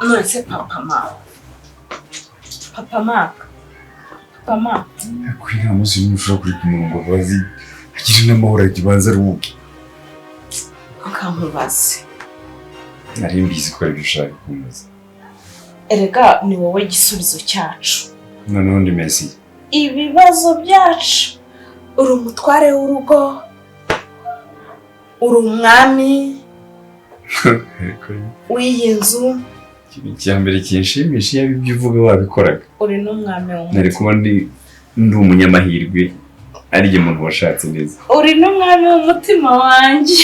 Nonese papa Mark. Kwina muzi n'ushobora kuri kumurongo bazi akiri n'amahoro akibanza ruke. Akamubaze. Nari mbizi ko ari gushaka kumubaza. Erega ni wowe gisubizo cyacu. Noneho ndi Messi. Ibibazo byacu. Uri umutware w'urugo. Uri umwami. W'iyi nzu. Icyambere kinshimisha iyo ibyo uvuga wabikoraga. Uri n'umwami w'umuntu. Nari kuba ndi umunyamahirwe ari je muntu washatse neza. Uri n'umwami w'umutima wanjye.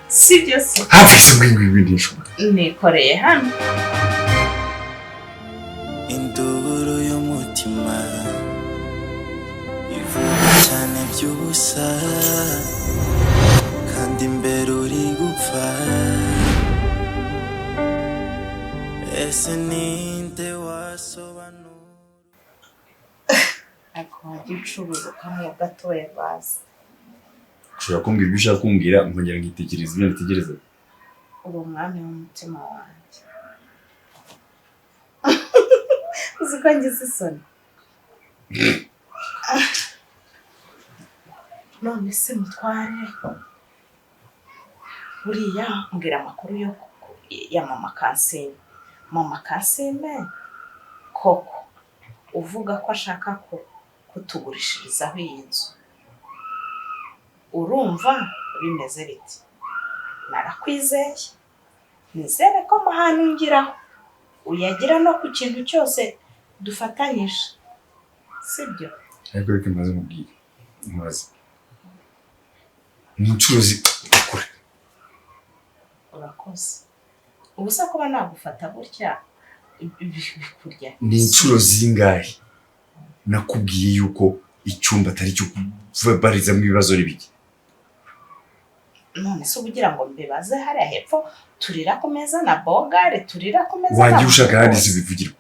Sibyo se. Hafi s'ubwingwi ndisho. Nikoreye hano. Induru y'umutima ivuga cyane by'ubusa kandi imbere uri gupfa. Ese ninde wasobanura akora gicururuka mu gatoya basi. Ushobora kumbwira ibyo ushaka kumbwira nkongera ngitekereza ibyo ntegereza. Uri umwami w'umutima wanjye. Uzi ko ngize isoni. None se mutware buriya mbwira amakuru ya mama Kansime. Mama Kansime koko uvuga ko ashaka kutugurishirizaho iyi nzu. Urumva bimeze biti? Narakwizeye. Nizere ko muhanungiraho uyagira no ku kintu cyose dufatanyije. Sibyo? Ariko reka maze mubwire. Maze. Umucuruzi akora. Urakoze. Ubusa kuba nagufata gutya bikurya. Ni incuro zingahe nakubwiye yuko icyumba atari cyo kubarizamo ibibazo n'ibiki. None se ubugira ngo mbibaze hariya hepfo turira ku meza na bogare turira ku meza. Wagiye ushaka handi zibivugirwa.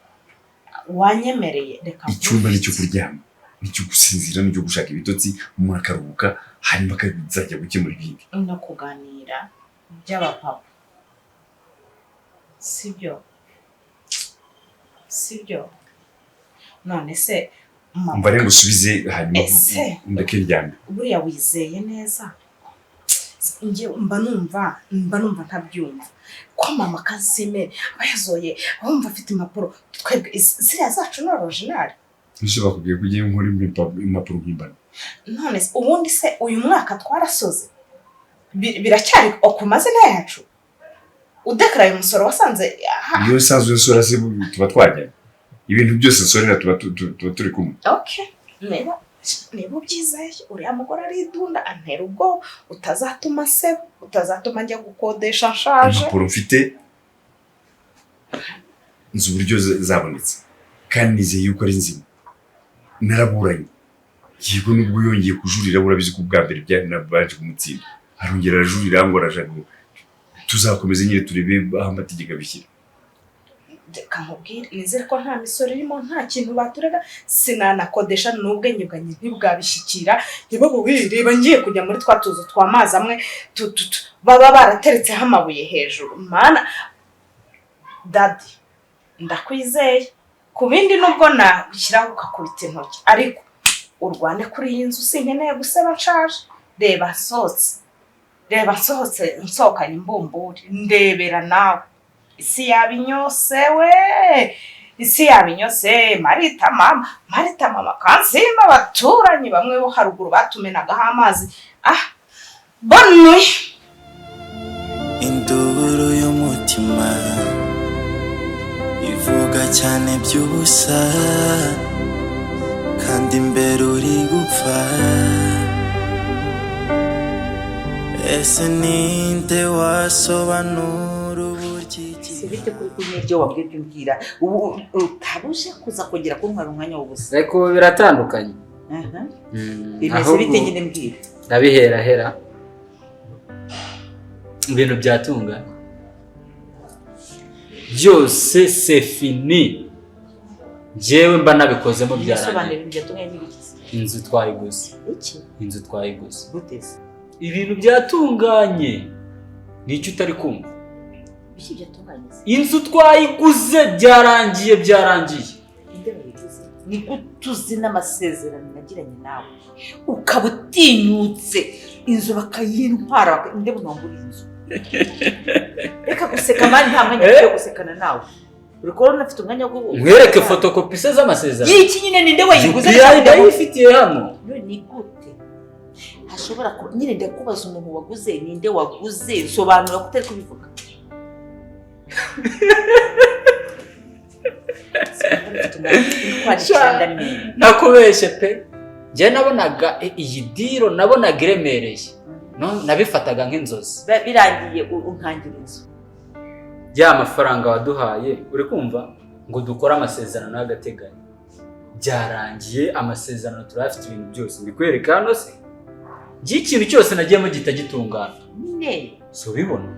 Wanyemereye reka. Icyumba nicyo kuryama, nicyo gusinzira, nicyo gushaka ibitotsi, umuntu akaruhuka hanyuma akazajya gukemura ibindi. No kuganira by'abapapa. Sibyo. None se umva rero usubize hanyuma ndeke ryambe. Buriya wizeye neza. Nge mba numva ntabyumva. Ko mama Kansime bayazoye wumva afite impapuro twebwe ziriya zacu ni original. Nje bakubwiye kugiye nkora impapuro nk'imbana. None se ubundi se uyu mwaka twarasoze. Biracyari okumazina yacu. Udekaraye umusoro wasanze iyo sanzwe usora se tuba twajya. Ibintu byose sorera tuba turi kumwe. Okay. Niba ubyizeye uriya mugore aridunda antera ubwo utazatuma se utazatuma njya gukodesha nshaje. Impapuro mfite nzi uburyo zabonetse kandi nizeye yuko ari nzima. Naraburanye yego nubwo yongeye kujurira burabizi ko bwa mbere bya nabaje kumutsinda arongera arajurira ngo arajaga tuzakomeza nyine turebe aho amategeko abishyira. Kamubwire nizere ko nta misoro irimo nta kintu baturega sinanakodesha n'ubwenge bwanjye ntibwabishyikira. Yebo wireba ngiye kujya muri twatuzo twamazi amwe baba barateretseho amabuye hejuru. Mana Daddy ndakwizeye ku bindi nubwo nashyiraho ukakubita intoki ariko urwane kuri iyi nzu sinkeneye guseba nshaje. Reba nsohotse nsokanye imbumburi ndebera nawe. Isi yabinyose we. Isi yabinyose Marita mama Kansime abaturanyi bamwe bo haruguru batumenagaho amazi. Bonne nuit. Induru y'umutima ivuga cyane by'ubusa kandi imbere uri gupfa. Ese ninde wasobanura Sibite kuri kumwe wabwiye byumbwira ubu utabuje kuza kongera kuntwara umwanya w'ubusa. Ariko biratandukanye. Bimeze bite nyine mbwira. Ndabihera ibintu byatunga byose c'est fini. Jewe mba nabikozemo byarangiye. Inzu twayiguze. Iki? Inzu twayiguze. Guteze. Ibintu byatunganye. Nicyo utari kumva. biki byatunganyije inzu twayiguze byarangiye inde babiguze ni gutuzi n'amasezerano nagiranye nawe ukaba utinyutse inzu bakayintwara inde bunambura inzu reka guseka mani nta mwanya yo gusekana nawe urikora unafite umwanya wo nkwereke fotokopi se z'amasezerano y'iki nyine ninde wayiguze ndayifitiye hano ni gute hashobora nyine ndakubaza umuntu waguze ninde waguze sobanura gute ari kubivuga nakubeshye pe njye nabonaga iyi diro nabonaga iremereye nabifataga nk'inzozi birangiye unkangira inzu ya mafaranga waduhaye uri kumva ngo dukore amasezerano y'agateganyo byarangiye amasezerano turafite ibintu byose mbikwereka hano se ikintu cyose nagiyemo gitagitungana so bibona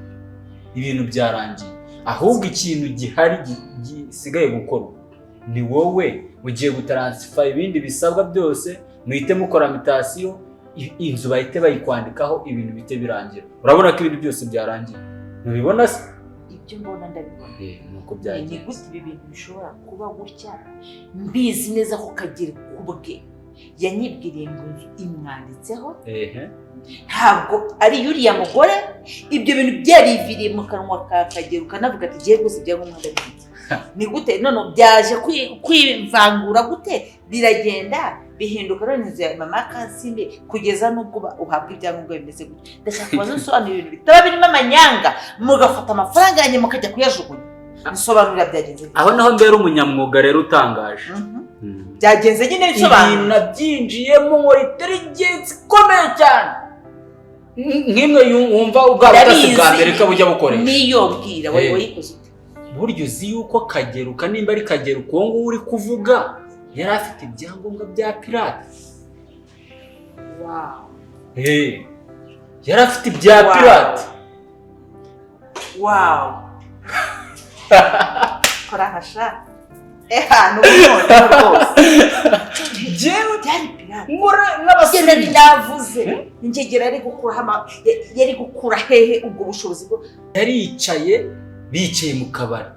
ibintu byarangiye ahubwo ikintu gihari gisigaye gukorwa ni wowe mugiye gutaransifa ibindi bisabwa byose muhite mukora mitasiyo inzu bahite bayikwandikaho ibintu bite birangira urabona ko ibintu byose byarangiye ntubibona se ibyo mbona ndabibona nuko byagiye ni gute ibi bintu bishobora kuba gutya mbizi neza ko kagira kubwe yanyibwiriye ngo inzu imwanditseho ntabwo ari yuriya mugore ibyo bintu byariviriye mu kanwa ka Kagera ukanavuga ati giye rwose bya nk'umwanda bifite ni gute none byaje kwivangura gute biragenda bihinduka none inzu ya mama Kasinde kugeza n'ubwo uhabwa ibyangombwa bimeze gute ndashaka kubaza nsobanura ibintu bitaba birimo amanyanga mugafata amafaranga yanjye mukajya kuyajugunya bisobanurira byagenze aho naho mbere umunyamwuga rero utangaje byagenze nyine bisobanura ibintu nabyinjiyemo muri intelligence ikomeye cyane nk'imwe wumva ubwatasi bwa mbere ko bujya bukoresha niyo bwira wowe wayikoze buryo uzi yuko Kageruka nimba ari Kageruka uwo nguwo uri kuvuga yari afite ibyangombwa bya pirate yari afite ibya pirate korahasha n'ubundi rwose jewe byari pirate n'abasore navuze ingegera yari gukura hehe ubwo bushobozi bwo yaricaye bicaye mu kabari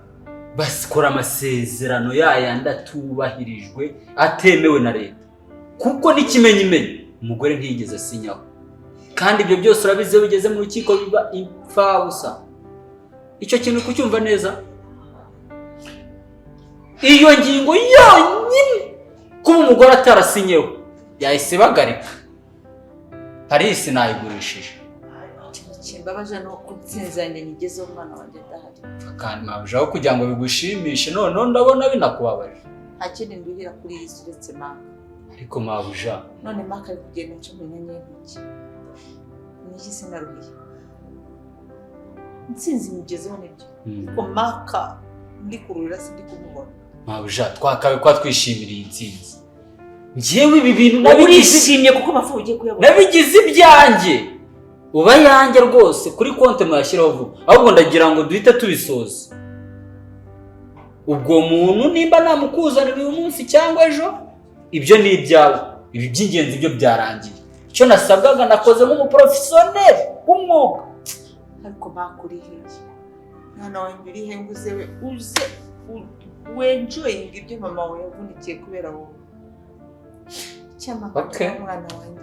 bakora amasezerano yayandi atubahirijwe atemewe na leta kuko n'ikimenyimenyi umugore ntiyigeze asinyaho kandi ibyo byose urabizi iyo bigeze mu rukiko biba impfabusa icyo kintu kucyumva neza iyo ngingo yonyine kuba umugore atarasinyeho yahise bagarika Paris nayigurishije kimbabaje no kutsinzanya nyigezeho umwana wanjye adahari kandi mabujaho kugira ngo bigushimishe none ndabona binakubabaje nta kindi nduhira kuri iyi uretse maka ariko mabuja none maka ari kugenda ncumenya n'intoki niki sinaruhiye nsinzi nyigezeho nibyo ko maka ndi kurura sindi kumubona mabuja twakawe kwa twishimiriye intsinzi njyewe ibi bintu nabishimye kuko amafu ugiye kuyabona nabigize ibyanjye uba yanjye rwose kuri konti mwashyiraho vuba ahubwo ndagira ngo duhite tubisoza ubwo muntu nimba namukuzanira uyu munsi cyangwa ejo ibyo ni ibyawe ibi by'ingenzi byo byarangiye icyo nasabwaga nakoze nk'umuprofesiyoneri w'umwuga ariko bakuri hehe mwana wanjye uri he ngo uze wenjoyinga ibyo mama wawe yavunikiye kubera wowe cyama mwana wanjye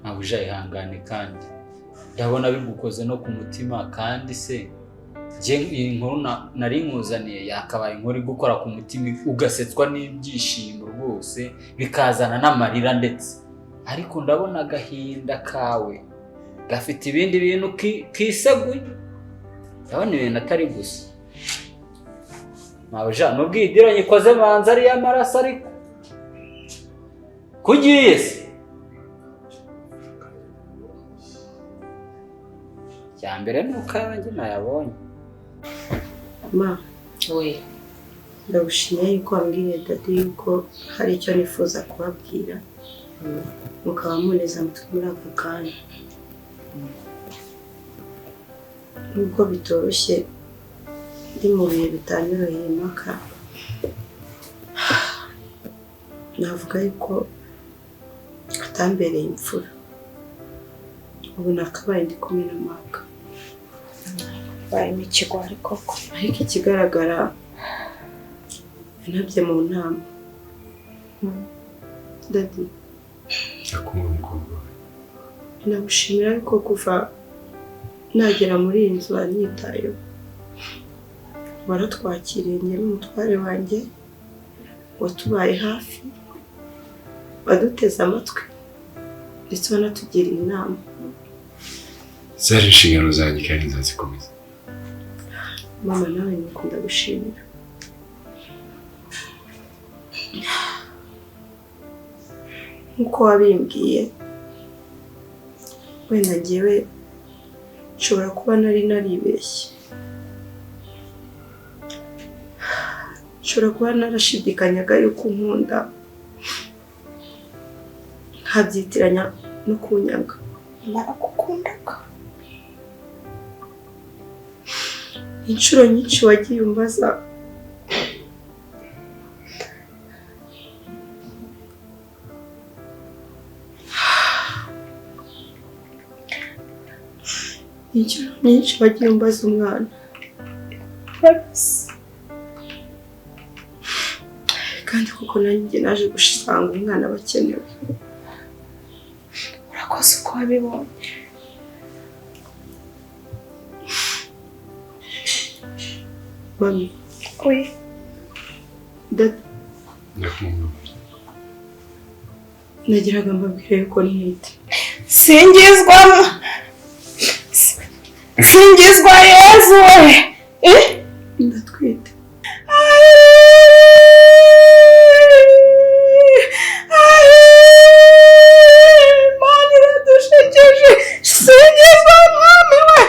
mabuja ihangane kandi ndabona bigukoze no ku mutima kandi se iyi nkuru nari nkuzaniye yakabaye inkuru gukora ku mutima ugasetswa n'ibyishimo rwose bikazana n'amarira ndetse ariko ndabona agahinda kawe gafite ibindi bintu kiseguye ndabona ibintu atari gusa mabuja nubwo iyi diro nyikoze manza ari y'amaraso ariko kugiye se cyambere nuko yanjye nayabonye ma ndagushimiye yuko wambwiye dadi yuko hari icyo nifuza kubabwira mukaba muneza mutwe muri ako kanya nubwo bitoroshye ndi mu bihe bitanyoroheye impaka navuga yuko atambereye imfura ubu nakabaye ndi kumwe na maka bayemo ikigwari koko. ariko ikigaragara yanabye mu nama. Dadi ndakumva umukobwa wawe. nagushimira ariko kuva nagera muri iyi nzu wanyitayeho, waratwakiriye njye n'umutware wanjye, watubaye hafi, waduteze amatwi ndetse wanatugiriye inama. Zari inshingano zanjye kandi nzazikomeza. Mama nawe nikunda gushimira. Nkuko wabimbwiye, wenda njyewe nshobora kuba nari naribeshye, nshobora kuba narashidikanyaga yuko unkunda nkabyitiranya no kunyaga. Naragukundaga. Inshuro nyinshi wagiye umbaza inshuro nyinshi wagiye umbaza umwana, kandi kuko nanjye naje gusanga umwana aba akenewe. Urakoze uko wabibonye. Mami, Oui. Dada, Ndakumva. nagiraga mbabwire yuko ntwite. Singizwa Yesu we. Ndatwite. Imana iradushekeje. Singizwa mwami we.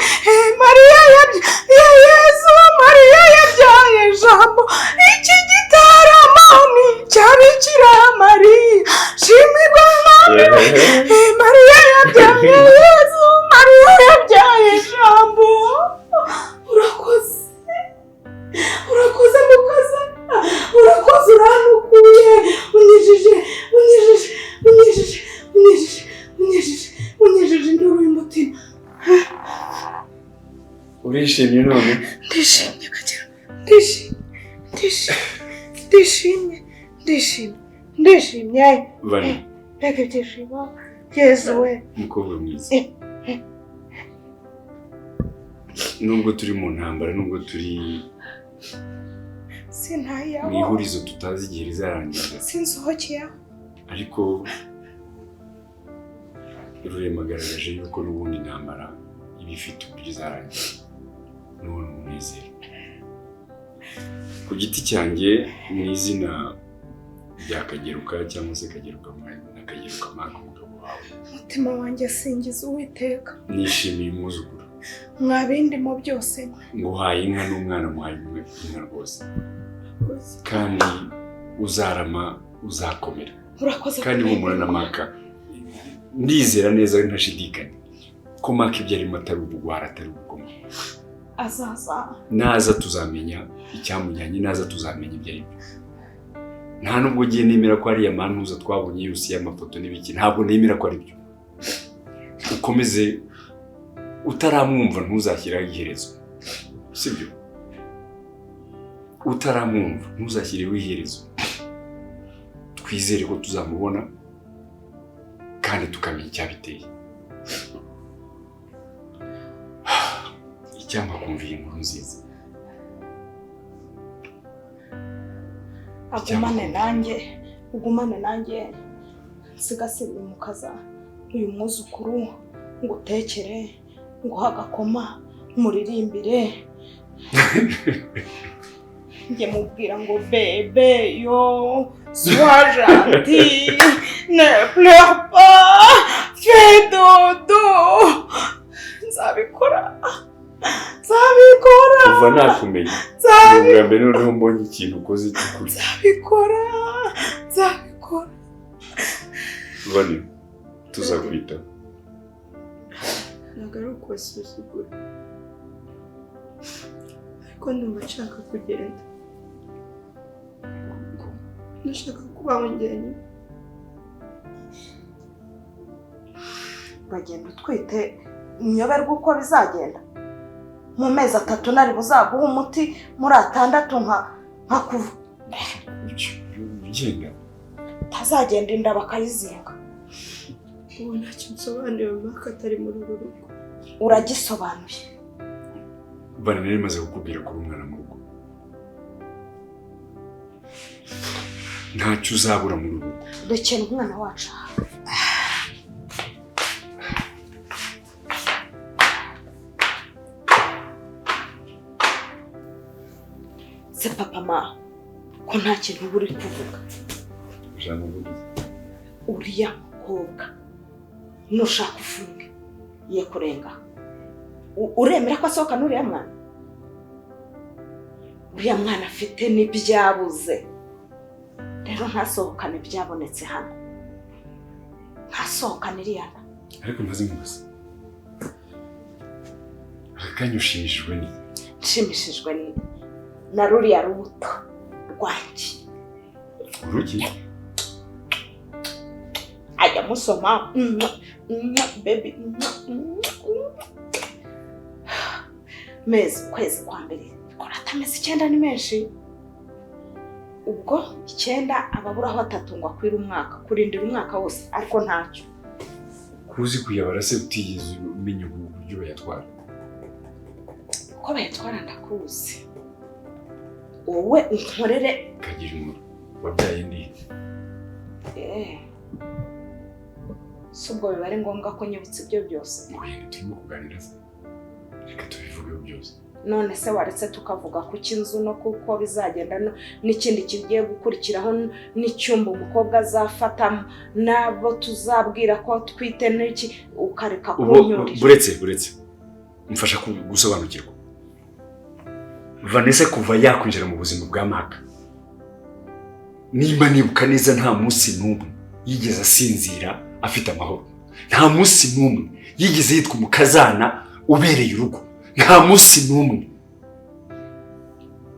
Mariya Yesu, Mariya yabyaye Jambo. Iki gitaramo ni icya Bikira Mariya. Shimirwa mwami we. Mariya yabyaye Yesu, Mariya yabyaye Jambo. Urakoze. Urakoze mukaza. Urakoze uranukuye. Unyejeje induru y'umutima. Urishimye none? Ndishimye Kagira. Ndishimye. Vani, Mbega ibyishimo. Yesu we. umukobwa mwiza. Nubwo turi mu ntambara, nubwo turi Sintayaho. mu ihurizo tutazi igihe rizarangira, Sinsohokeyeho. ariko Rurema agaragaje yuko n'ubundi intambara iba ifite uburyo izarangira n'ubona umunezero. Ku giti cyanjye mu izina rya Kageruka cyangwa se Kageruka na Kageruka Maka, umugabo wawe, Umutima wanjye asingiza Uwiteka. nishimiye umwuzukuru. Mwabindimo byose. Nguhaye inka n'umwana muhaye inka rwose, kandi uzarama uzakomera. Urakoze. Kandi humura na Maka, ndizera neza ntashidikanya ko Maka ibyo arimo atari ubugwara, atari ubugome. Azaza. Naza tuzamenya icyamunyanye, naza tuzamenya ibyo aribyo. Nta nubwo ugiye nemera ko ariya mantuza twabonye yose y'amafoto n'ibiki, ntabwo nemera ko ari byo. Ukomeze, utaramwumva ntuzashyiraho iherezo, sibyo? Utaramwumva ntuzashyireho iherezo. Twizere ko tuzamubona kandi tukamenya icyabiteye. Icyampa kumvira inkuru nziza. Ugumane nanjye nsigasire mukaza uyu mwuzukuru, ngutekere, nguha agakoma, muririmbire. Njye mubwira ngo bebe yo sois gentil, ne pleure pas, fais dodo. Nzabikora. Kuva nakumenya, ubwa mbere noneho mbonye ikintu ukoze cy'ukuri. Nzabikora. Vani, tuzakwita. Ntabwo ari ukubasuzugura, ariko ndumva nshaka kugenda. Ndashaka kubaho njyenyine. uragenda utwite nyoberwa uko bizagenda mu mezi 3 nari buzaguha umuti muri 6 nka kuva ugenda tazagenda inda bakayizinga. ubu ntacyo nsobanura umwaka atari muri uru rugo. Uragisobanuye bana nari maze kukubwira ko umwana mu rugo ntacyo uzabura mu rugo. rekera umwana wacu se papa ma ko nta kintu buri kuvuga. Uriya mukobwa nushaka ufunge ye kurenga uremera ko asohoka n'uriya mwana? Uriya mwana afite n'ibyabuze rero ntasohokane ibyabonetse hano, ntasohokane iriya nda. Ariko maze mugusa akanyushishijwe ni nshimishijwe na ruriya rubuto rwanjye. uruki ajya musoma baby mezi kwezi kwa mbere korata mezi 9 ni menshi, ubwo 9 ababuraho 3 ngo akwira umwaka kurindira umwaka wose, ariko ntacyo kuzi kuyabara se utigeze umenya uburyo bayatwara. uko bayatwara ndakuzi, wowe unkorere kagira inkuru wabyaye ndi si ubwo biba ari ngombwa ko nyibutse ibyo byose. turimo kuganira se reka tubivugeho byose. none se waretse tukavuga ku cy'inzu no kuko bizagenda n'ikindi kigiye gukurikiraho n'icyumba umukobwa azafatamo nabo tuzabwira ko twite n'iki ukareka kunyurira. buretse mfasha gusobanukirwa. Vanessa kuva yakwinjira mu buzima bwa Maka, nimba nibuka neza nta munsi n'umwe yigeze asinzira afite amahoro, nta munsi n'umwe yigeze yitwa umukazana ubereye urugo, nta munsi n'umwe.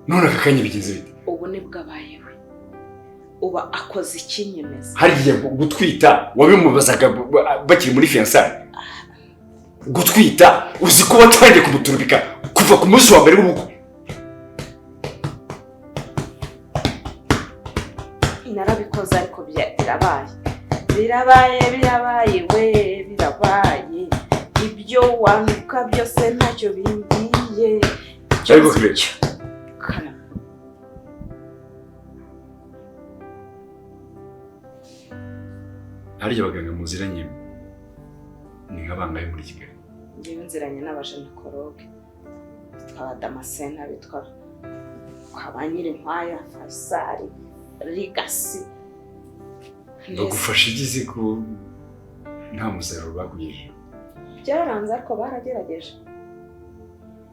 none aka kanya bigenze bite? ubu nibwo abayewe uba akoze ikinyemeza. hariya gutwita wabimubazaga bakiri muri fiançailles? gutwita uzi ko watangiye kumuturubika kuva ku munsi wa mbere w'ubukwe? narabikoze ariko birabaye we birabaye, ibyo wanduka byose ntacyo bimbwiye. ariko kirecho kana harya abaganga muziranye ni nk'abangahe muri Kigali? ngewe nziranye n'abajenekologe bitwa Damascene, bitwa Kabanyir'inkwaya, Faisal, Rigasi. bagufasha igize ko nta musaruro baguyeje? byaranze ariko baragerageje.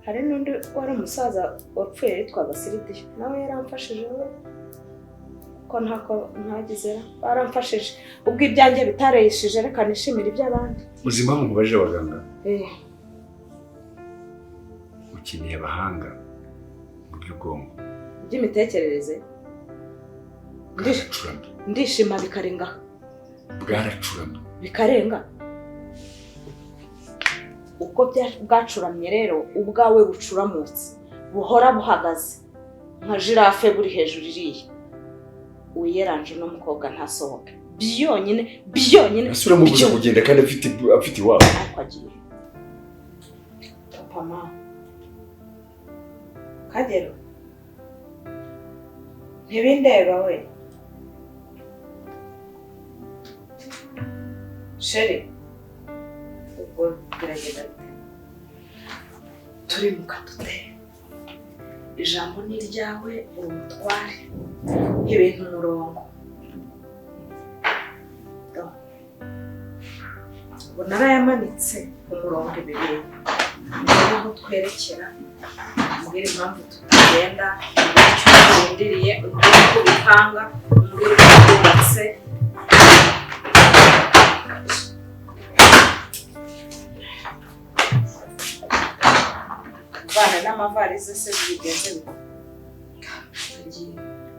hari n'undi wari umusaza wapfuye yitwaga Siridiyo, nawe yaramfashije we ko ntagize baramfashije. ubwo ibyanjye bitareyishije reka nishimire iby'abandi. Uzima mu baje abaganga ukeneye abahanga mu by'ubwonko by'imitekerereze. ndishima bikarenga bwaracuramye bikarenga ubwo bwacuramye rero ubwawe bucuramutse buhora buhagaze nka jirafe buri hejuru iriya uyeranje no mukobwa ntasohoke byonyine asura mu buze kugenda kandi afite iwabo. ariko agiye papa ma Kagero ntibindeba we Sheri, ubwo biragenda turi mu kadute. Ijambo ni ryawe urumutware ibintu umurongo. ubu narayamanitse umurongo ibibiri aho twerekera, mbwira impamvu tugenda, icyo turindiriye, mbwira uko bipanga, mbwira uko twubatse. bana n'amavarize se bigenze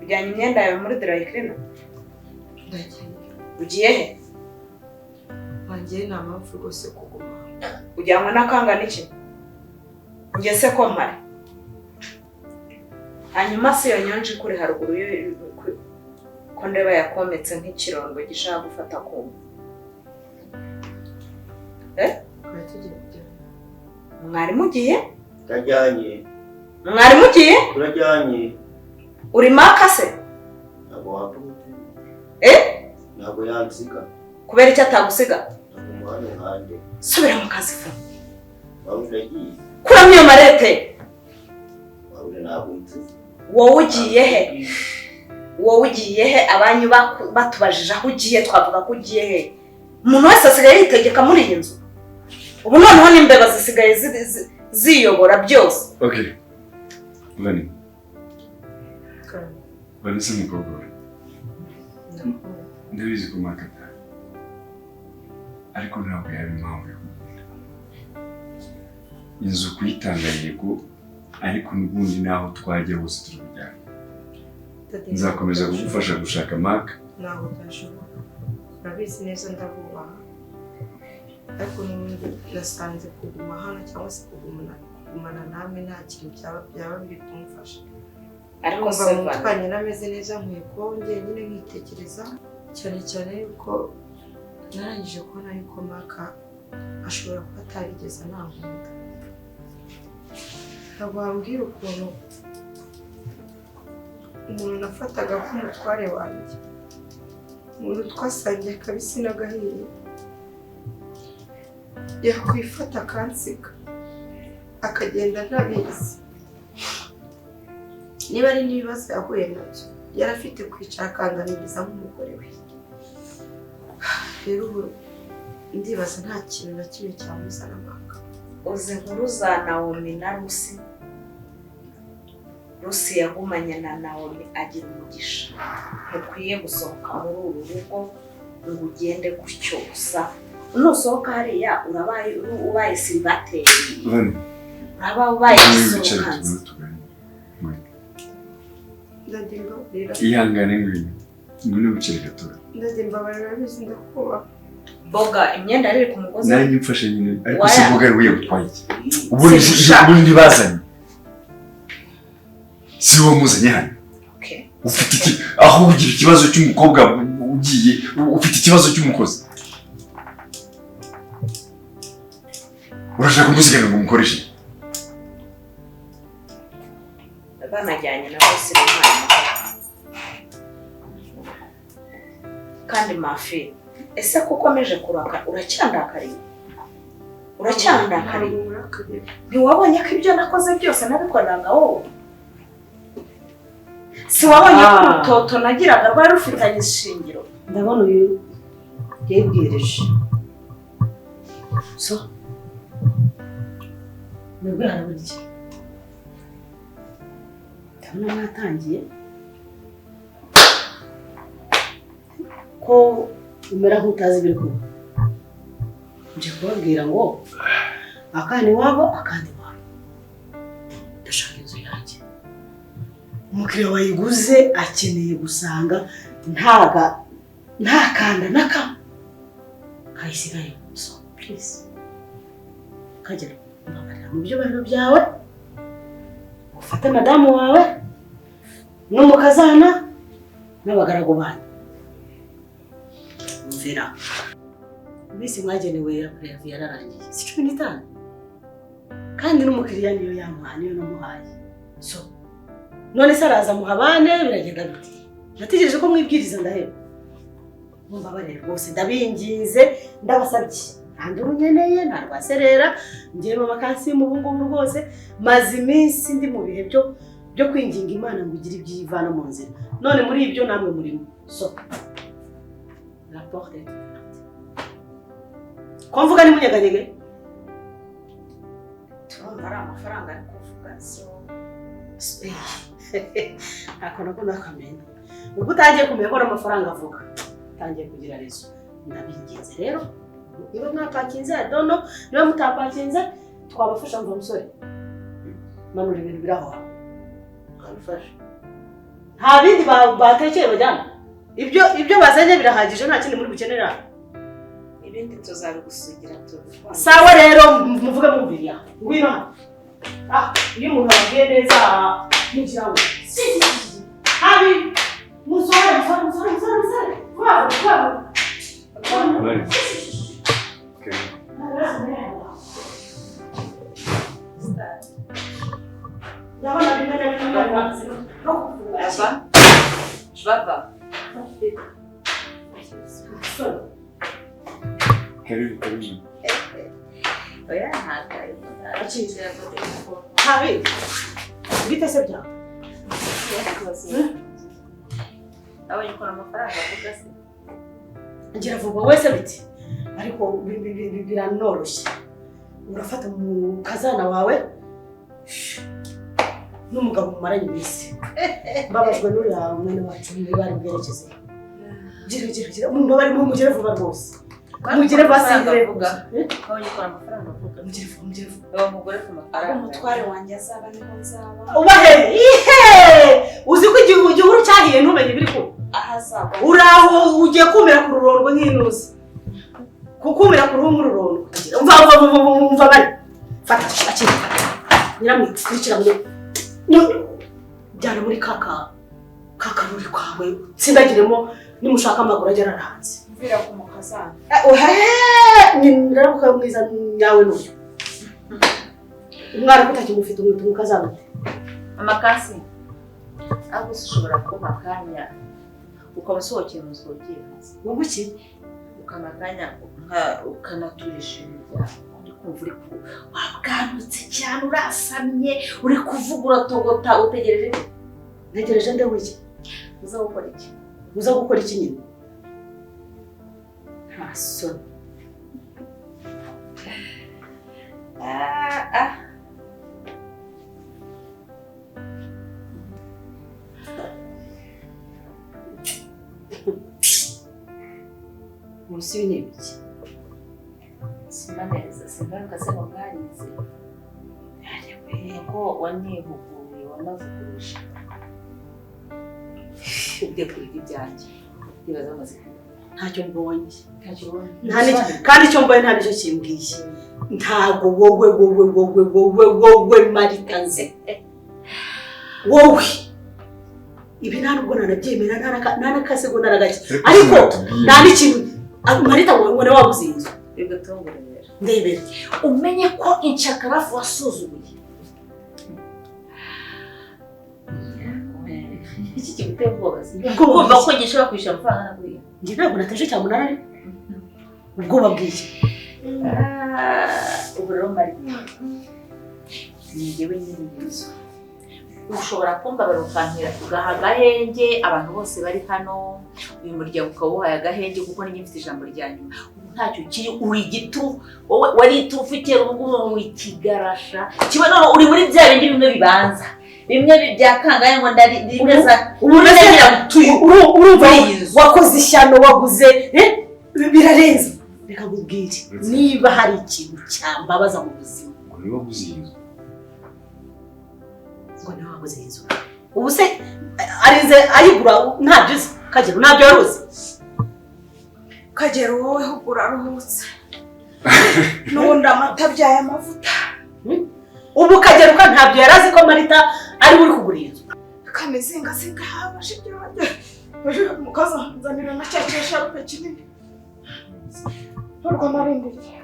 bijyanye imyenda yawe muri dry cleaner. ugiye he? njye nta mpamvu rwose kuguma. Kugira ngo nakangana iki? Njye se ko mpari. Hanyuma se iyo nyonje kuri haruguru ko ndeba yakometse nk'ikirondo gishaka gufata kumva. Mwari mugiye? Tajyanye. Mwari mugiye? Turajyanye. Uri maka se? Ntabwo wapfute. Ntabwo yansiga. Kubera icyo atagusiga? Ntabwo umuhanda nkande. Subira mu kazi fa. Waba uragiye? Kuramo iyo marete. Waba ntabwo nsize. Wowe ugiye he? Wowe ugiye he? Abanyu batubajije aho ugiye twavuga ko ugiye he? Umuntu wese asigaye yitegeka muri iyi nzu. Ubu noneho n'imbeba zisigaye ziyobora byose. Okay. Vani. Vani se mukobwa we. Ndabizi ko makata. Ariko ntabwo yaba impamvu yo kugenda. Inzu kuyitanga yego ariko n'ubundi naho twajya hose turabijyana. Nzakomeza kugufasha gushaka Mark. Ntabwo byashoboka. Urabizi neza ndabubaha. Ariko n'ubundi nasanze kuguma hano cyangwa se kugumana namwe nta kintu byaba biri kumfasha. Ariko se mutwanye nameze neza nkwiye kubaho njyenyine nkitekereza cyane cyane yuko narangije kubona yuko Maka ashobora kuba atarigeze anankunda. Ntabwo wambwira ukuntu umuntu nafataga nk'umutware wanjye, umuntu twasangiye akabisi n'agahiye, yakwifata akansiga akagenda ntabizi. Niba ari n'ibibazo yahuye nabyo yari afite kwicara akanganiriza nk'umugore we. Rero ubu ndibaza nta kintu na kimwe cyamuzana Maka. Uzi inkuru za Naomi na Rusi? Rusi yagumanye na Naomi agira umugisha. Ntukwiye gusohoka muri uru rugo ngo ugende gutyo gusa. Nusohoka hariya ubaye silibateri. Uraba ubaye isohokanzi. Ndadimba rero. Ihangane ngwino bicere gatora. Ndadimba barabizi ndakubaha. Boga imyenda iri ku mugozi. Nanjye mfashe nyine ariko se boga wiye gutwaye iki? Ubundi bazanye. Si wo muzanye hano. Okay. Ufite iki? Aho ugira ikibazo cy'umukobwa ugiye ufite ikibazo cy'umukozi. Urashaka kumuzigana ngo umukoreshe? Banajyanye na bose bamuhaye kandi mafi. Ese ko ukomeje kuraka uracyandakariye? Uracyandakariye? Ntiwabonye ko ibyo nakoze byose nabikoraga wowe? Si wabonye ko urutoto nagiraga rwari rufitanye ishingiro? Ndabona uyu yibwirije. So nubwo haraburya ndabona mwatangiye ko umera nk'utazi ibiri kuba. Nje kubabwira ngo akandi wabo akandi wabo. Ndashaka inzu yanjye. Umukiriya wayiguze akeneye gusanga nta kanda naka kayisigaye. So please kagera mbabarira mu byubahiro byawe, ufate madamu wawe n'umukazana n'abagaragu banyu. Mvira iminsi mwagenewe ya preavi yararangiye si 15 kandi n'umukiriya niyo namuhaye. So none se araza muhabane biragenda bite? Nategereje ko mwibwiriza ndaheba. Mumbabarire rwose ndabingize ndabasabye. Kandi urunyeneye nta rwaserera ngiye mu makansi mu bungu rwose maze iminsi ndi mu bihe byo kwinginga Imana ngo igire ibyivana mu nzira. None muri ibyo namwe murimo. So la porte est ouverte. Ko mvuga ni munyeganyege? Turumva ari amafaranga ari kuvuga so. Ako nako nakamenya. Ubwo utangiye kumenya ko amafaranga avuga. Tangiye kugira rezo. Ndabinginze rero. Niba mwapakinze adono, niba mutapakinze twabafasha ngo musore. Manura ibintu biraho. Kanufasha. Nta bindi batekeye bajyana. Ibyo bazanye birahagije nta kindi muri bukenera. ibindi tuzabigusugira tubikora. Sawa rero muvuge mumviriya. Ngwino hano. Iyo umuntu ababwiye neza mugira ngo. Habi. Musore. Baba. Karibu. Oya ntakaye. Habi. Bite se bya? Abonye ko amafaranga avuga se. Ngira vuba wese biti. Ariko biranoroshye. Urafata mu kazana wawe n'umugabo mumaranye iminsi. Mbabajwe n'uriya mwene wacu bari bwerekeze. Gira umuntu bari mu mugere vuba rwose. Mugere basindire vuga. Abonye ko amafaranga avuga. Mugere vuba. Uwo mugore ku mafaranga. Umutware wanjye azaba niho nzaba. Ubahe. Uzi ko igihuru cyahiye ntumenye biri ko. Ahazaba. Uraho ugiye kumera ku rurongo nk'inuzi. Kukumira ku ruhu nk'ururongo. Umva bari. Fata akira. Nyiramwitsi kwicira muri. Jyana muri kakaruri kwawe. Sindagiremo nimushaka amaguru agera hanze. Mvira ku mukazana. Nirabuka mwiza nyawe n'uyu. Umwana kutakimufite umukazana. Amakasi. Abo ushobora kuba akanya ukaba usohokeye mu sohokeye hasi. Wowe iki? Ukamakanya ukanaturisha ibyawe. Uri kumva uri ku wabwanutse cyane urasamye uri kuvuga uratogota utegereje. Ntegereje nde wiki? Uza gukora iki? Uza gukora iki nyine? Ntasoni. Musi w'inebiki. Simaneza, singaruka se ngo mwarize. Ko wanihuguye wanavugurisha. Ubwe kuri ibyanjye. Nibaza amaze Ntacyo mbonye. ntacyo ubona. Kandi icyo mbonye nta nicyo kimbwiye. Ntago wowe Marita nze. Wowe. Ibi nta nubwo nanabyemera nta nakasego naragake. Ariko nta n'ikintu Marita wone wabuze inzu. Bigatungurira. Ndebera. Umenye ko inshakarafu wasuzuguye. Iki kiguteye ubwoba se? Kumva ko gishobora kwishyura amafaranga nakuriye. Njye ntabwo nateje cyamunara ariko. Ubwoba bw'iki? Ubu rero Marita. Ni njyewe nyine inzu. Ushobora kumbabarira ukankira ugaha agahenge abantu bose bari hano uyu muryango ukawuhaye agahenge kuko ninjye mfite ijambo rya nyuma ntacyo kiri uri gitu wowe wari ufite urugo wikigarasha kiba no uri muri bya bindi bimwe bibanza bimwe byakangaye ngo ndari neza urumva wakoze ishyano waguze birarenze reka nkubwire niba hari ikintu cyambabaza mu buzima ngo niba guzinga ngo niba waguze inzu ubu se arize ayigura ntabyo uzi Kagero ntabyo waruzi Kagero wowe uraruhutse n'ubundi amata abyaye amavuta ubu Kagero ka ntabyo yarazi ko Marita ari uri kugura inzu kamizinga singahabashe byaje mukaza nzanira na cya sharupe kinini urwo marindiriye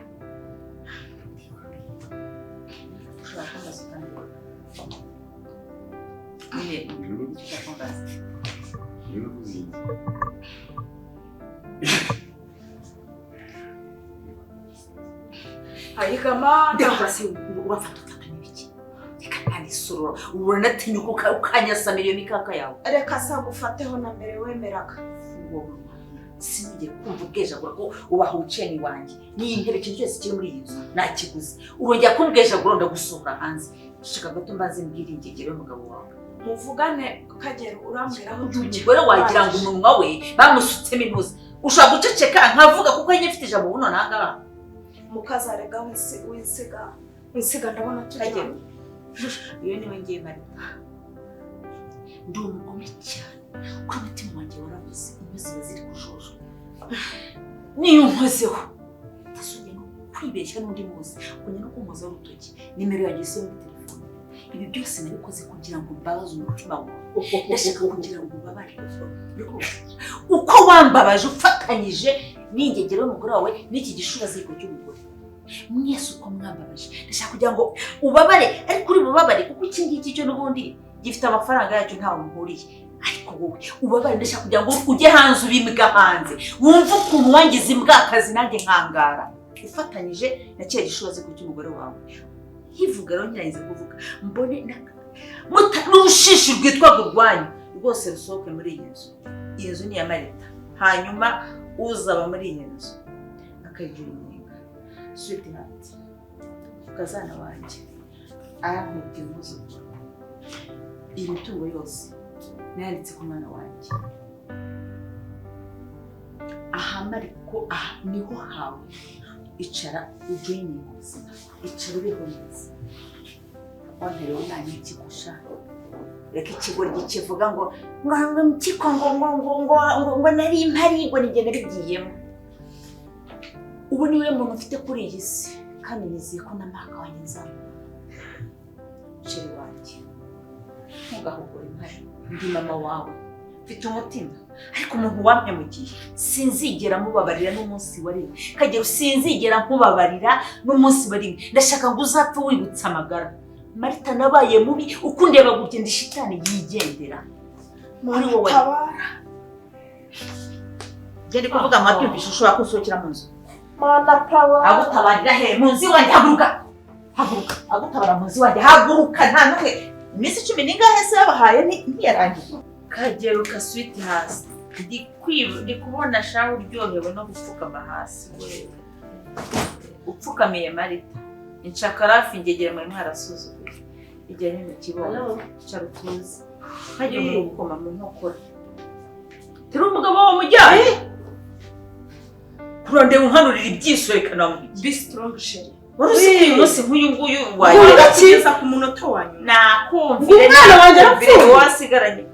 ayigama ndabase urafata n'ibiki reka kandi sorora uranatinyuka ukanyasamira iyo mikaka yawe reka sagufateho na mbere wemeraga sinige kumva ubwejagura ko ubaha uceni wanjye niyi ntebe ikintu cyose kiri muri iyi nzu nakiguze urongera kumbwejagura ndagusohora hanze shaka gato mbaze mbwira ingegero y'umugabo wawe muvugane Kagero urambwira aho umugore wagira ngo umunwa we bamusutsemo intuzi ushaka guceceka nkavuga kuko njye mfite ijambo buno nangaha mukazarega winsiga ndabona Kagero iyo niwe ngiye Marita ndi umugome cyane ko umutima wanjye warabuze imeze ziri kujojo niyo nkozeho kwibeshya n'undi munsi kunya no kumuza urutoki nimero yanjye se muri telefone ibi byose nabikoze kugira ngo mbabaze umutima wawe ndashaka kugira ngo ubabare uko wambabaje ufatanyije n'ingegero y'umugore wawe n'iki gishura ziko cy'umugore mwese uko mwambabaje ndashaka kugira ngo ubabare ariko uri bubabare kuko iki ngiki cyo n'ubundi gifite amafaranga yacyo ntawe muhuriye ariko wowe ubabare ndashaka kugira ngo ujye hanze ubimbwa hanze wumve ukuntu wangize imbwakazi nanjye nkangara ufatanyije na cya gishura ziko cy'umugore wawe hivuga rero nyanyize kuvuga mbone n'urushishi rwitwa gurwanya rwose rusohoke muri iyi nzu. Iyi nzu ni iya Marita hanyuma uzaba muri iyi nzu akayigira inyenga sweetheart ukazana wanjye arankubwira umuzukuru iyi mitungo yose nayanditse ku mwana wanjye ahama ariko aha niho hawe icara ujoyininga ubuzima icara ubeho neza wanterewe nani ikigusha reka ikigoryi kivuga ngo mpyiko ngo nari impari ngo nigenda bigiyemo ubu niwe muntu ufite kuri iyi si kandi nizeye ko n'amahanga wanjye nzamubona ceri wanjye ntugahugure impari ndi mama wawe mfite umutima ariko umuntu wampemugiye sinzigera mubabarira n'umunsi wa rimwe kagero sinzigera nkubabarira n'umunsi wa rimwe ndashaka ngo uzapfe wibutsa amagara Marita nabaye mubi ukundeba gutya ndi shitani yigendera muri wowe gende kuvuga amabyumvisha ushobora kusohokera mu nzu agutabarira he mu nzu wanjye haguruka agutabara mu nzu wanjye haguruka nta n'umwe iminsi 10 n'ingahe se yabahaye ntiyarangiye kagero ka sweet hasi ndi kubona shaho uryohewe no gupfukama hasi we upfukamiye Marita inshakarafi ingegera muri mwarasuzuguye ijyanye mu kibondo carutuzi hagiye mu gukoma mu nkokora turi umugabo wo mujyaye kuronde unkanurira ibyisorekana mu be strong sheri warusiye umunsi nk'uyu nguyu wageza ku munota wanyu nakumvire umwana wanjye arapfuye wasigaranye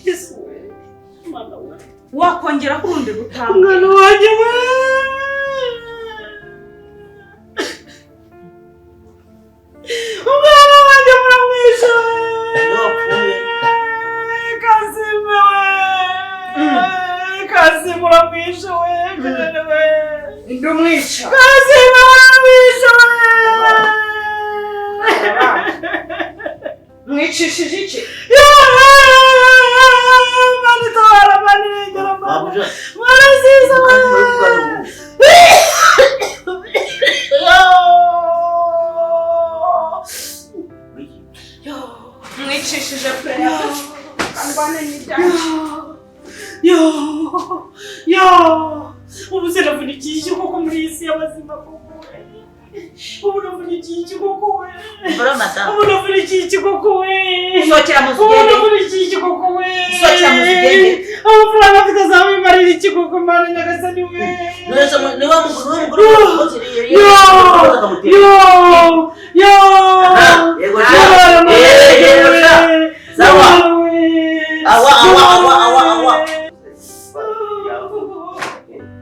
Yesu mwana we wakongera kurundi gutanga umwana wanjye we umwana wanjye muramwishe Kasime we Kasime muramwishe we ndumwica Kasime muramwishe we mwicishije iki mani tabara mani regera mani maraziza mwicishije prayer kangwane n'ibyacu ubu se navunikiye iki koko muri iyi si y'abazima koko ubu navunikiye iki koko we mbora madame ubu navunikiye iki koko we sokera mu ubu zigende navunikiye iki koko we sokera mu zigende amafaranga afite azabimarira iki koko mana nyagasani we niba muguru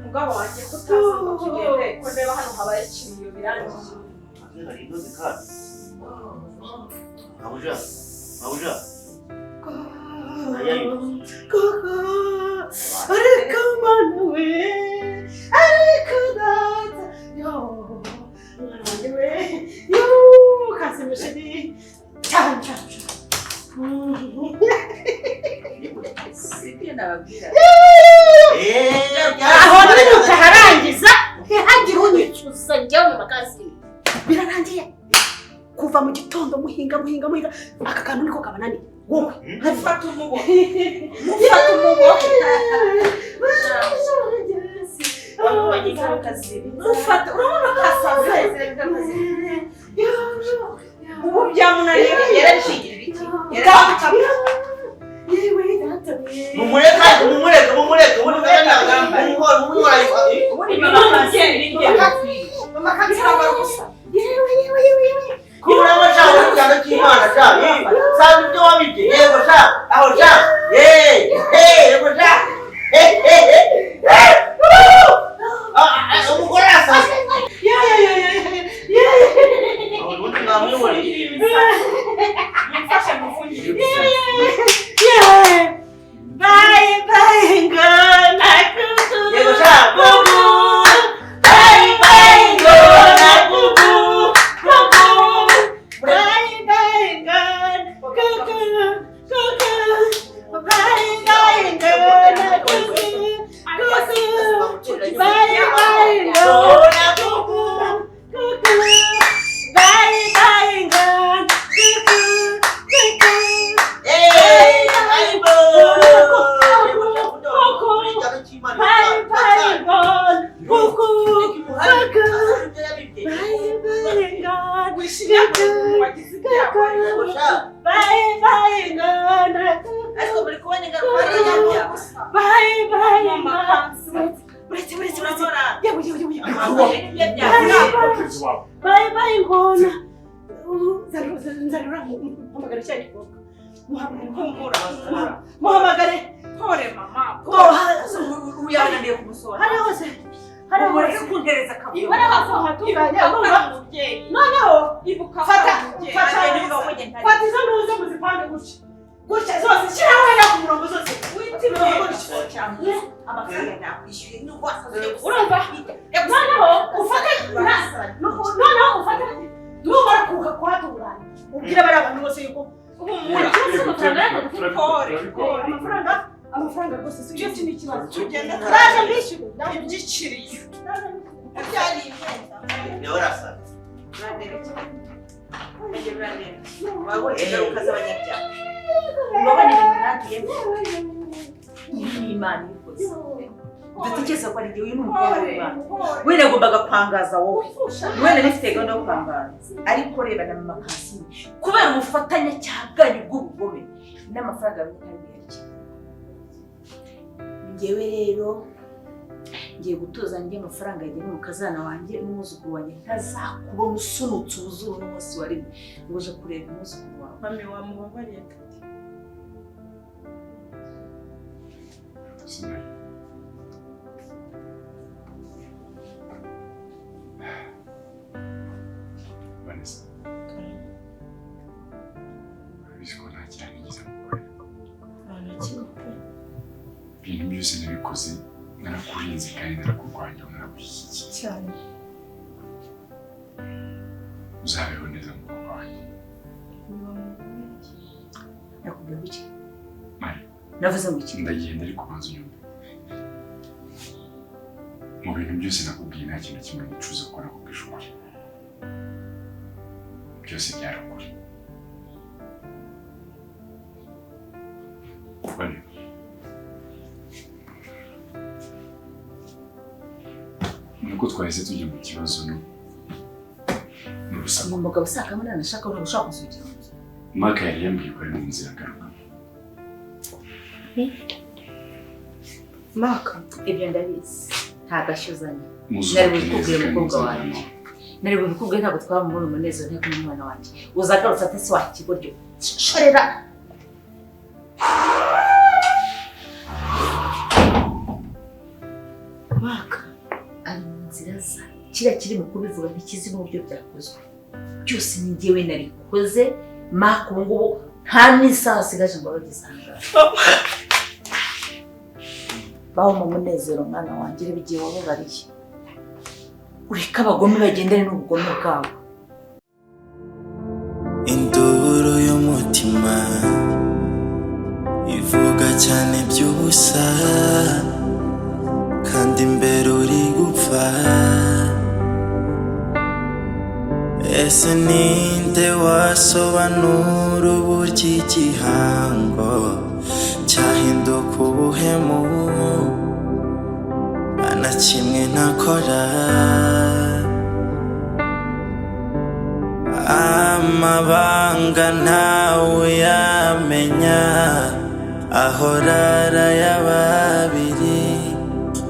mugabo wanjye kutaza ngo tugende ko ndeba hano habaye ikintu birangiye ariko mana we ariko data umwana wanjye we Kasime sheri sibyo nababwira aho niba utaharangiza ntihagire unyicuza njyewe mu Kasime birarangiye kuva mu gitondo muhinga aka kantu niko kabananiye wowe mufata umubohe wabonye ingaruka zibi mufata urabona kasaze ubu byamunaniye yarashigirira iki mumureke kubura amashaka y'igihano cy'Imana sha sabe ibyo wabibye yego sha aho sha yego sha umugore asaze ubundi mwamwihoreye. Mumfashe mufungire. Bye bye ngona kuku. Yego sha. Kuku. Bye bye ngona kuku. Kuku. Bye bye ngona kuku. Kuku. Bye bye ngona kuku. Kuku. Bye bye ngona kuku. Kuku. Bye bye ngona kuku. Kuku. Muhamagare. Pore mama. Uyananiye kumusora. Harahoze. Harahoze kuntereza kabuye. Harahoze hatunganya. Noneho ibuka fata izo ntuze muzipange gutya. Gutya zose shyiraho no ku murongo zose. Amafaranga nakwishyuye n'ubwo Urumva? Noneho ufate noneho ufate numara kuhatunganya. Ubwira bari abantu bose yuko amafaranga rwose si cyo ni ikibazo. Tugenda Ndaje mbishyure. Ndaje byiciriye. byari niwe urasa. wabonye ingaruka z'abanyabyaha urabona ibintu nagiyemo ni Imana ikoze udatekereza ko ari igihe uyu ni umukobwa w'Imana we nagombaga kwangaza wowe wenda nifite gahunda yo kwangaza ariko reba na mama Kasimi kubera umufatanya cyaganye bw'ubugome n'amafaranga y'ubutabera njyewe rero ngiye gutoza njye amafaranga yagiye mu kazana wanjye n'umuzukuru wanjye ntazakubona usunutse ubuzuru n'umunsi wa rimwe ngo uje kureba umuzukuru wawe Mami wamubabariye Sinari. Vanessa. Urabizi ko nta kintu nigeze mukorera. Ibintu byose nabikoze narakurinze kandi narakurwanya naragushyigikiye cyane. uzabeho neza mukobwa wanjye. nakubwira iki Mari, navuze ngo iki ndagenda ariko banza unyumve. Mu bintu byose nakubwiye nta kintu kimwe nicuza ko nakubwije ukuri. Byose byari ukuri. Bane. Nuko twahise tujya mu kibazo n'urusaku. uyu mugabo usakamana nashaka ko ushaka kuzugira Maka yari yambwiye ko ari mu nzira ngaruka. Maka ibyo ndabizi nta gashyuzanye Muzuka nari bukubwire umukobwa wanjye nari bukubwire ntabwo twabumura umunezero nteko n'umwana wanjye uzagarutse ate se wakiburyo shorera Maka ari mu nzira za kiriya kiri mu kubivuga ntikizi n'uburyo byakozwe byose ni njyewe narikoze Maka ubu ngubu nta n'isaha asigaje ngo bagisanga baho mu munezero mwana wanjye reba igihe wababariye ureka abagome bagendane n'ubugome bwabo induru y'umutima ivuga cyane by'ubusa kandi imbere uri gupfa ese ninde wasobanura uburyo igihango cyahinduka ubuhemu na kimwe ntakora amabanga ntawe yamenya ahora araya babiri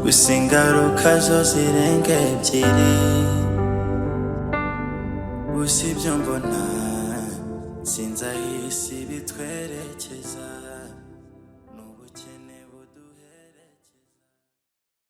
gusa ingaruka zo zirenga ebyiri gusa ibyo mbona sinzi aho isi bitwerekeza